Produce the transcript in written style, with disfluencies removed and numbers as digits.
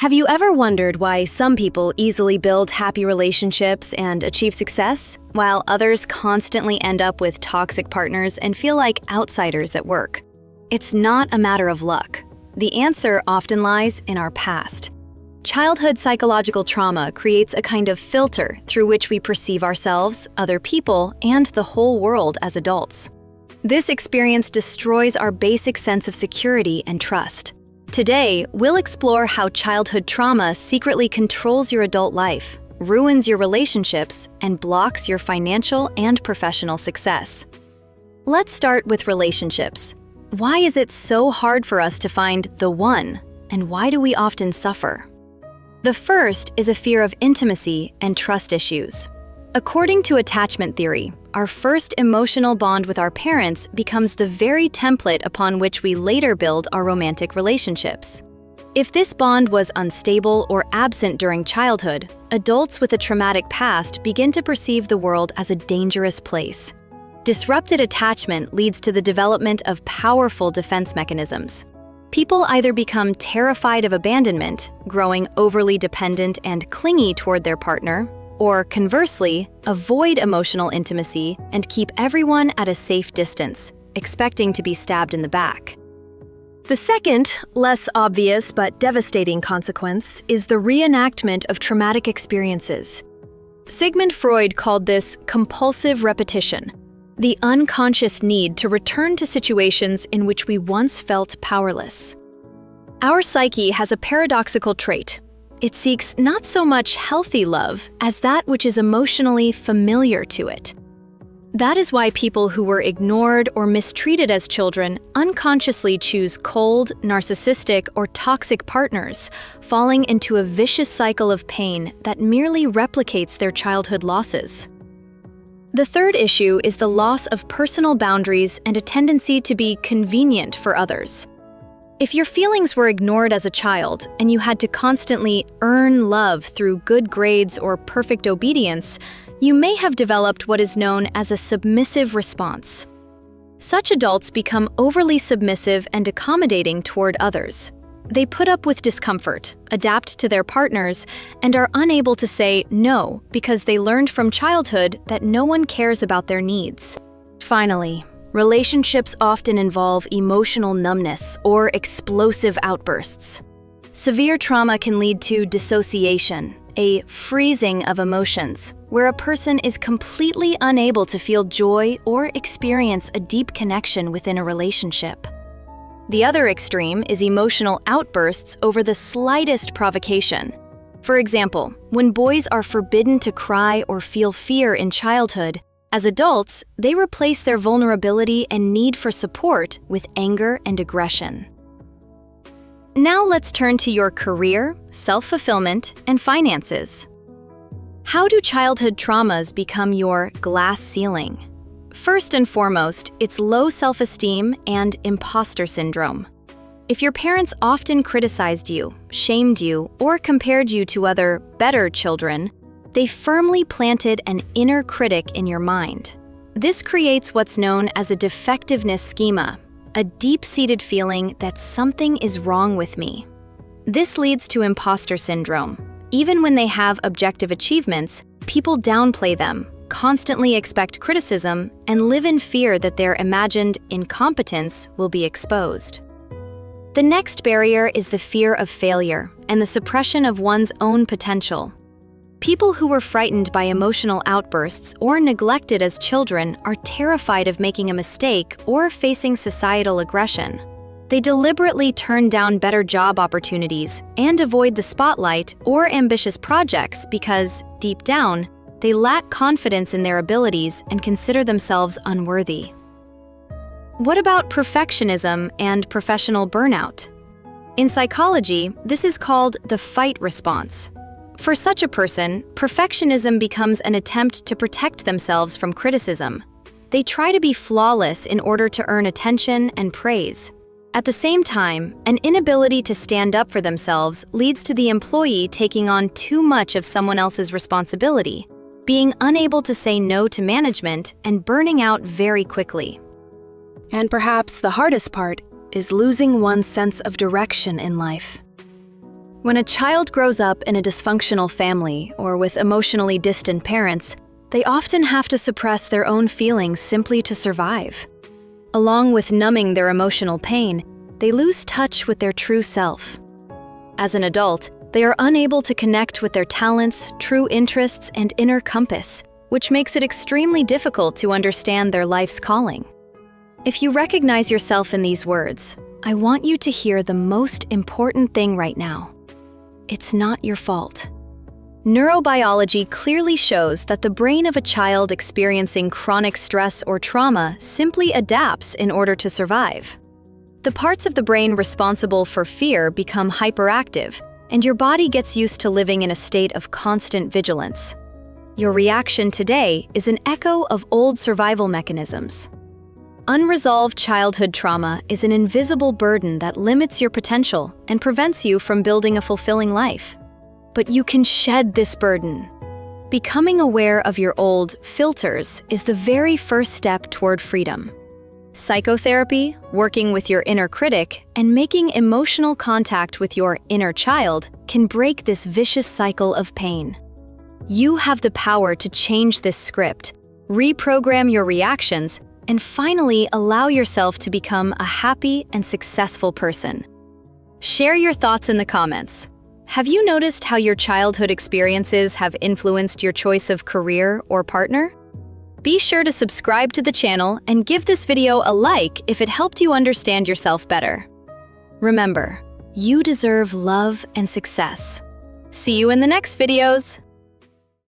Have you ever wondered why some people easily build happy relationships and achieve success, while others constantly end up with toxic partners and feel like outsiders at work? It's not a matter of luck. The answer often lies in our past. Childhood psychological trauma creates a kind of filter through which we perceive ourselves, other people, and the whole world as adults. This experience destroys our basic sense of security and trust. Today, we'll explore how childhood trauma secretly controls your adult life, ruins your relationships, and blocks your financial and professional success. Let's start with relationships. Why is it so hard for us to find the one, and why do we often suffer? The first is a fear of intimacy and trust issues. According to attachment theory, our first emotional bond with our parents becomes the very template upon which we later build our romantic relationships. If this bond was unstable or absent during childhood, adults with a traumatic past begin to perceive the world as a dangerous place. Disrupted attachment leads to the development of powerful defense mechanisms. People either become terrified of abandonment, growing overly dependent and clingy toward their partner, or conversely, avoid emotional intimacy and keep everyone at a safe distance, expecting to be stabbed in the back. The second, less obvious but devastating consequence is the reenactment of traumatic experiences. Sigmund Freud called this compulsive repetition, the unconscious need to return to situations in which we once felt powerless. Our psyche has a paradoxical trait. It seeks not so much healthy love as that which is emotionally familiar to it. That is why people who were ignored or mistreated as children unconsciously choose cold, narcissistic, or toxic partners, falling into a vicious cycle of pain that merely replicates their childhood losses. The third issue is the loss of personal boundaries and a tendency to be convenient for others. If your feelings were ignored as a child and you had to constantly earn love through good grades or perfect obedience, you may have developed what is known as a submissive response. Such adults become overly submissive and accommodating toward others. They put up with discomfort, adapt to their partners, and are unable to say no because they learned from childhood that no one cares about their needs. Finally, relationships often involve emotional numbness or explosive outbursts. Severe trauma can lead to dissociation, a freezing of emotions, where a person is completely unable to feel joy or experience a deep connection within a relationship. The other extreme is emotional outbursts over the slightest provocation. For example, when boys are forbidden to cry or feel fear in childhood, as adults, they replace their vulnerability and need for support with anger and aggression. Now let's turn to your career, self-fulfillment, and finances. How do childhood traumas become your glass ceiling? First and foremost, it's low self-esteem and impostor syndrome. If your parents often criticized you, shamed you, or compared you to other, better children, they firmly planted an inner critic in your mind. This creates what's known as a defectiveness schema, a deep-seated feeling that something is wrong with me. This leads to imposter syndrome. Even when they have objective achievements, people downplay them, constantly expect criticism, and live in fear that their imagined incompetence will be exposed. The next barrier is the fear of failure and the suppression of one's own potential. People who were frightened by emotional outbursts or neglected as children are terrified of making a mistake or facing societal aggression. They deliberately turn down better job opportunities and avoid the spotlight or ambitious projects because, deep down, they lack confidence in their abilities and consider themselves unworthy. What about perfectionism and professional burnout? In psychology, this is called the fight response. For such a person, perfectionism becomes an attempt to protect themselves from criticism. They try to be flawless in order to earn attention and praise. At the same time, an inability to stand up for themselves leads to the employee taking on too much of someone else's responsibility, being unable to say no to management, and burning out very quickly. And perhaps the hardest part is losing one's sense of direction in life. When a child grows up in a dysfunctional family or with emotionally distant parents, they often have to suppress their own feelings simply to survive. Along with numbing their emotional pain, they lose touch with their true self. As an adult, they are unable to connect with their talents, true interests, and inner compass, which makes it extremely difficult to understand their life's calling. If you recognize yourself in these words, I want you to hear the most important thing right now. It's not your fault. Neurobiology clearly shows that the brain of a child experiencing chronic stress or trauma simply adapts in order to survive. The parts of the brain responsible for fear become hyperactive, and your body gets used to living in a state of constant vigilance. Your reaction today is an echo of old survival mechanisms. Unresolved childhood trauma is an invisible burden that limits your potential and prevents you from building a fulfilling life. But you can shed this burden. Becoming aware of your old filters is the very first step toward freedom. Psychotherapy, working with your inner critic, and making emotional contact with your inner child can break this vicious cycle of pain. You have the power to change this script, reprogram your reactions, and finally allow yourself to become a happy and successful person. Share your thoughts in the comments. Have you noticed how your childhood experiences have influenced your choice of career or partner? Be sure to subscribe to the channel and give this video a like if it helped you understand yourself better. Remember, you deserve love and success. See you in the next videos.